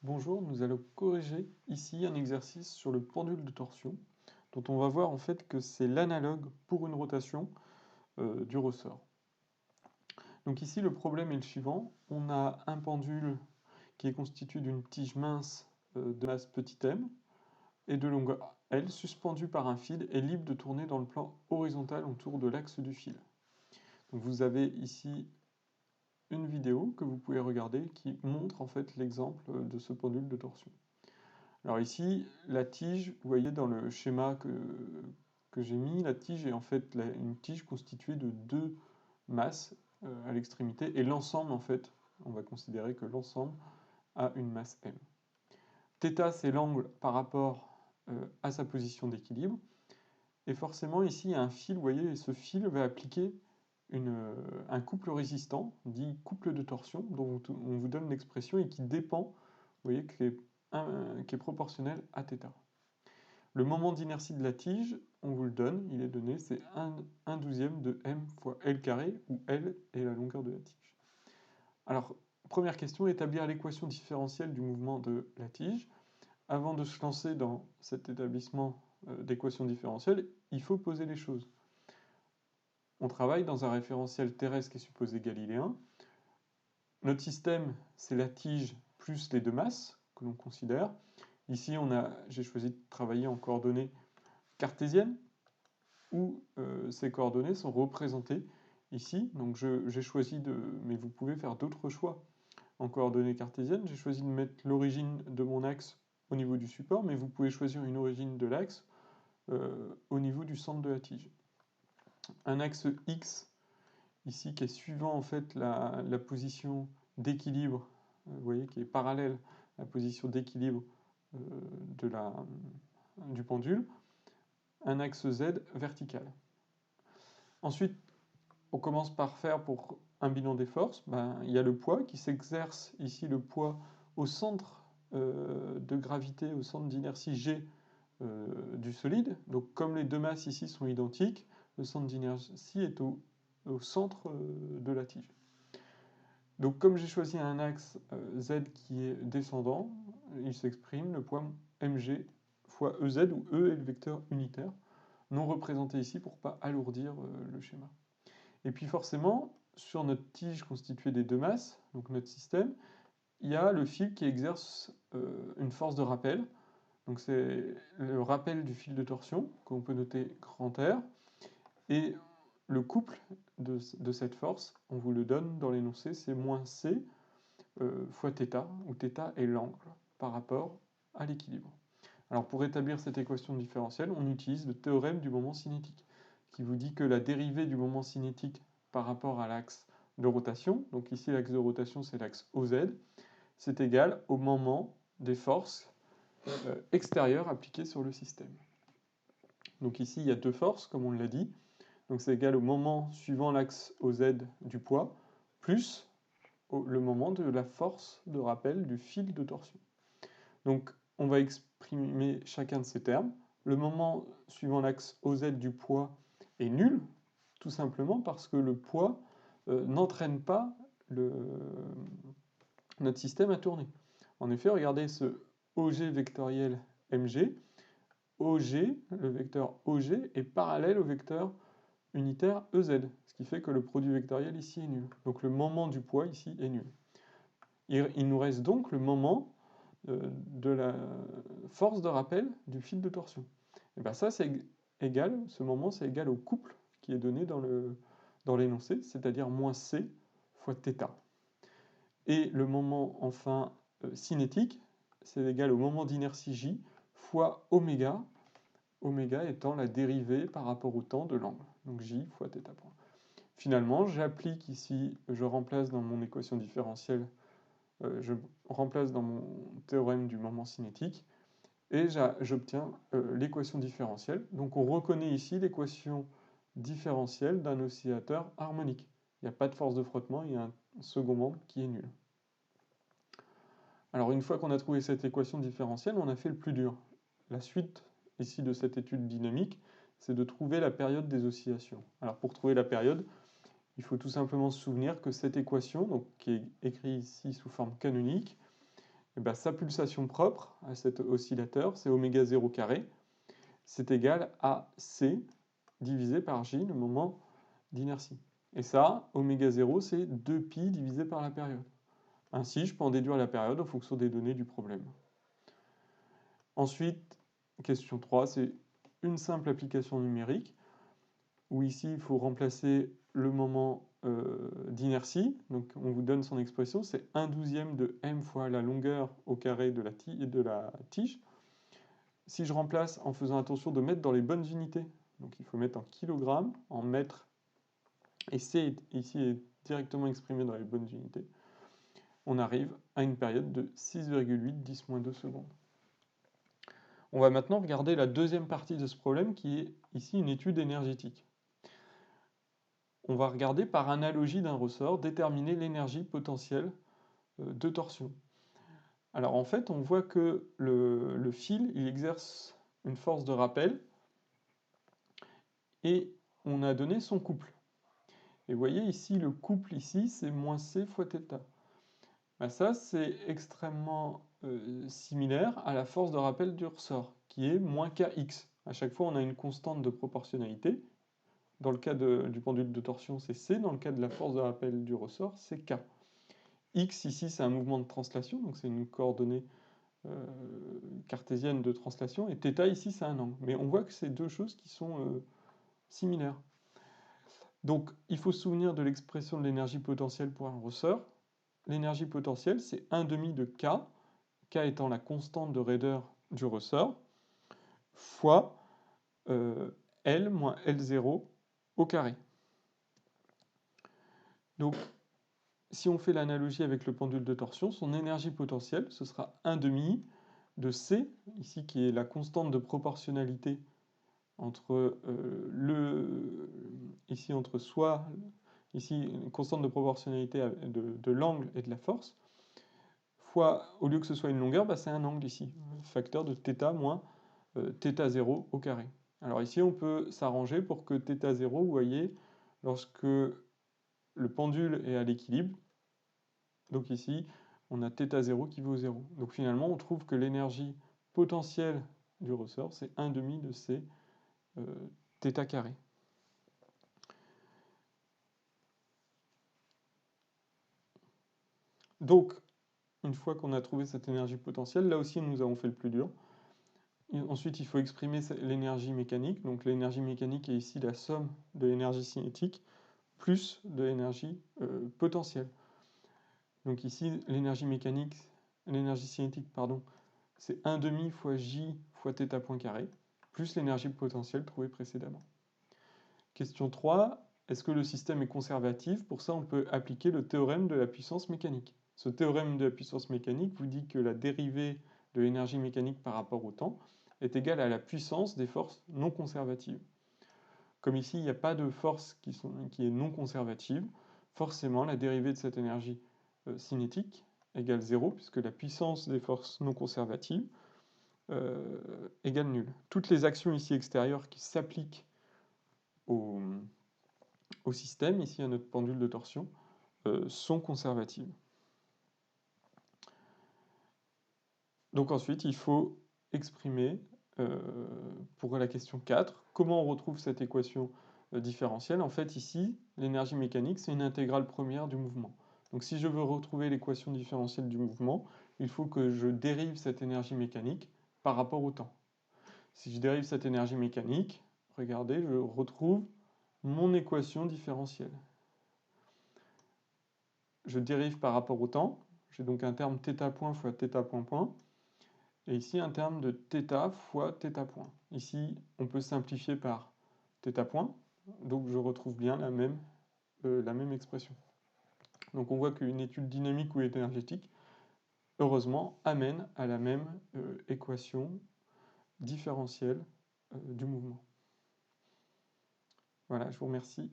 Bonjour, nous allons corriger ici un exercice sur le pendule de torsion, dont on va voir en fait que c'est l'analogue pour une rotation du ressort. Donc ici le problème est le suivant, on a un pendule qui est constitué d'une tige mince de masse petit m et de longueur L, suspendu par un fil et libre de tourner dans le plan horizontal autour de l'axe du fil. Donc vous avez ici une vidéo que vous pouvez regarder qui montre en fait l'exemple de ce pendule de torsion. Alors ici, la tige, vous voyez dans le schéma que j'ai mis, la tige est en fait une tige constituée de deux masses à l'extrémité, et l'ensemble en fait, on va considérer que l'ensemble a une masse m. Θ, c'est l'angle par rapport à sa position d'équilibre, et forcément ici il y a un fil, vous voyez, et ce fil va appliquer un couple résistant, dit couple de torsion, dont on vous donne l'expression et qui dépend, vous voyez, qui est proportionnel à θ. Le moment d'inertie de la tige, on vous le donne, il est donné, c'est 1 douzième de m fois L carré, où L est la longueur de la tige. Alors, première question, établir l'équation différentielle du mouvement de la tige. Avant de se lancer dans cet établissement d'équation différentielle, il faut poser les choses. On travaille dans un référentiel terrestre qui est supposé galiléen. Notre système, c'est la tige plus les deux masses que l'on considère. Ici, j'ai choisi de travailler en coordonnées cartésiennes, où ces coordonnées sont représentées ici. Donc j'ai choisi mais vous pouvez faire d'autres choix en coordonnées cartésiennes. J'ai choisi de mettre l'origine de mon axe au niveau du support, mais vous pouvez choisir une origine de l'axe au niveau du centre de la tige. Un axe X, ici, qui est suivant en fait la position d'équilibre, vous voyez, qui est parallèle à la position d'équilibre du pendule. Un axe Z vertical. Ensuite, on commence par faire pour un bilan des forces, il y a le poids qui s'exerce ici, le poids au centre de gravité, au centre d'inertie G du solide. Donc comme les deux masses ici sont identiques, le centre d'inertie est au centre de la tige. Donc comme j'ai choisi un axe Z qui est descendant, il s'exprime le poids mg fois EZ, où E est le vecteur unitaire, non représenté ici pour ne pas alourdir le schéma. Et puis forcément, sur notre tige constituée des deux masses, donc notre système, il y a le fil qui exerce une force de rappel. Donc c'est le rappel du fil de torsion, qu'on peut noter grand R. Et le couple de cette force, on vous le donne dans l'énoncé, c'est moins C fois θ, où θ est l'angle par rapport à l'équilibre. Alors pour établir cette équation différentielle, on utilise le théorème du moment cinétique, qui vous dit que la dérivée du moment cinétique par rapport à l'axe de rotation, donc ici l'axe de rotation c'est l'axe OZ, c'est égal au moment des forces extérieures appliquées sur le système. Donc ici il y a deux forces, comme on l'a dit, donc c'est égal au moment suivant l'axe OZ du poids, plus le moment de la force de rappel du fil de torsion. Donc on va exprimer chacun de ces termes. Le moment suivant l'axe OZ du poids est nul, tout simplement parce que le poids n'entraîne pas notre système à tourner. En effet, regardez ce OG vectoriel MG. OG, le vecteur OG, est parallèle au vecteur unitaire EZ, ce qui fait que le produit vectoriel ici est nul. Donc le moment du poids ici est nul. Il nous reste donc le moment de la force de rappel du fil de torsion. Et bien ça, c'est égal, ce moment, c'est égal au couple qui est donné dans l'énoncé, c'est-à-dire moins C fois θ. Et le moment, enfin, cinétique, c'est égal au moment d'inertie J fois oméga, oméga étant la dérivée par rapport au temps de l'angle, donc J fois θ. Finalement, j'applique ici, je remplace dans mon équation différentielle, je remplace dans mon théorème du moment cinétique, et j'obtiens l'équation différentielle. Donc on reconnaît ici l'équation différentielle d'un oscillateur harmonique. Il n'y a pas de force de frottement, il y a un second membre qui est nul. Alors une fois qu'on a trouvé cette équation différentielle, on a fait le plus dur. La suite ici de cette étude dynamique, c'est de trouver la période des oscillations. Alors pour trouver la période, il faut tout simplement se souvenir que cette équation, donc, qui est écrite ici sous forme canonique, et ben, sa pulsation propre à cet oscillateur, c'est oméga 0 carré, c'est égal à C divisé par J, le moment d'inertie. Et ça, oméga 0, c'est 2pi divisé par la période. Ainsi, je peux en déduire la période en fonction des données du problème. Ensuite, question 3, c'est une simple application numérique, où ici, il faut remplacer le moment d'inertie. Donc, on vous donne son expression, c'est 1/12 de m fois la longueur au carré de la tige. Si je remplace en faisant attention de mettre dans les bonnes unités, donc il faut mettre en kilogrammes, en mètres, et C ici est directement exprimé dans les bonnes unités, on arrive à une période de 6,8 10-2 secondes. On va maintenant regarder la deuxième partie de ce problème qui est ici une étude énergétique. On va regarder par analogie d'un ressort déterminer l'énergie potentielle de torsion. Alors en fait, on voit que le fil il exerce une force de rappel et on a donné son couple. Et vous voyez ici, le couple ici, c'est moins C fois θ. Ben ça, c'est extrêmement similaire à la force de rappel du ressort, qui est moins Kx. À chaque fois, on a une constante de proportionnalité. Dans le cas du pendule de torsion, c'est C. Dans le cas de la force de rappel du ressort, c'est K. X, ici, c'est un mouvement de translation, donc c'est une coordonnée cartésienne de translation. Et θ, ici, c'est un angle. Mais on voit que c'est deux choses qui sont similaires. Donc, il faut se souvenir de l'expression de l'énergie potentielle pour un ressort. L'énergie potentielle, c'est 1/2 de K, K étant la constante de raideur du ressort, fois L moins L0 au carré. Donc, si on fait l'analogie avec le pendule de torsion, son énergie potentielle, ce sera 1/2 de C, ici qui est la constante de proportionnalité entre ici une constante de proportionnalité de l'angle et de la force, fois, au lieu que ce soit une longueur, bah c'est un angle ici, facteur de θ moins θ0 au carré. Alors ici, on peut s'arranger pour que θ0, vous voyez, lorsque le pendule est à l'équilibre, donc ici, on a θ0 qui vaut 0. Donc finalement, on trouve que l'énergie potentielle du ressort, c'est 1/2 de C θ carré. Donc, une fois qu'on a trouvé cette énergie potentielle, là aussi nous avons fait le plus dur. Et ensuite, il faut exprimer l'énergie mécanique. Donc l'énergie mécanique est ici la somme de l'énergie cinétique plus de l'énergie potentielle. Donc ici, l'énergie cinétique, pardon, c'est 1/2 fois J fois θ point carré, plus l'énergie potentielle trouvée précédemment. Question 3, est-ce que le système est conservatif? Pour ça, on peut appliquer le théorème de la puissance mécanique. Ce théorème de la puissance mécanique vous dit que la dérivée de l'énergie mécanique par rapport au temps est égale à la puissance des forces non conservatives. Comme ici, il n'y a pas de force qui est non conservative, forcément la dérivée de cette énergie cinétique égale 0, puisque la puissance des forces non conservatives égale nul. Toutes les actions ici extérieures qui s'appliquent au système, ici à notre pendule de torsion, sont conservatives. Donc ensuite, il faut exprimer, pour la question 4, comment on retrouve cette équation différentielle. En fait, ici, l'énergie mécanique, c'est une intégrale première du mouvement. Donc si je veux retrouver l'équation différentielle du mouvement, il faut que je dérive cette énergie mécanique par rapport au temps. Si je dérive cette énergie mécanique, regardez, je retrouve mon équation différentielle. Je dérive par rapport au temps, j'ai donc un terme θ point fois θ point point, et ici un terme de θ fois θ point. Ici, on peut simplifier par θ point, donc je retrouve bien la même expression. Donc on voit qu'une étude dynamique ou énergétique, heureusement, amène à la même équation différentielle du mouvement. Voilà, je vous remercie.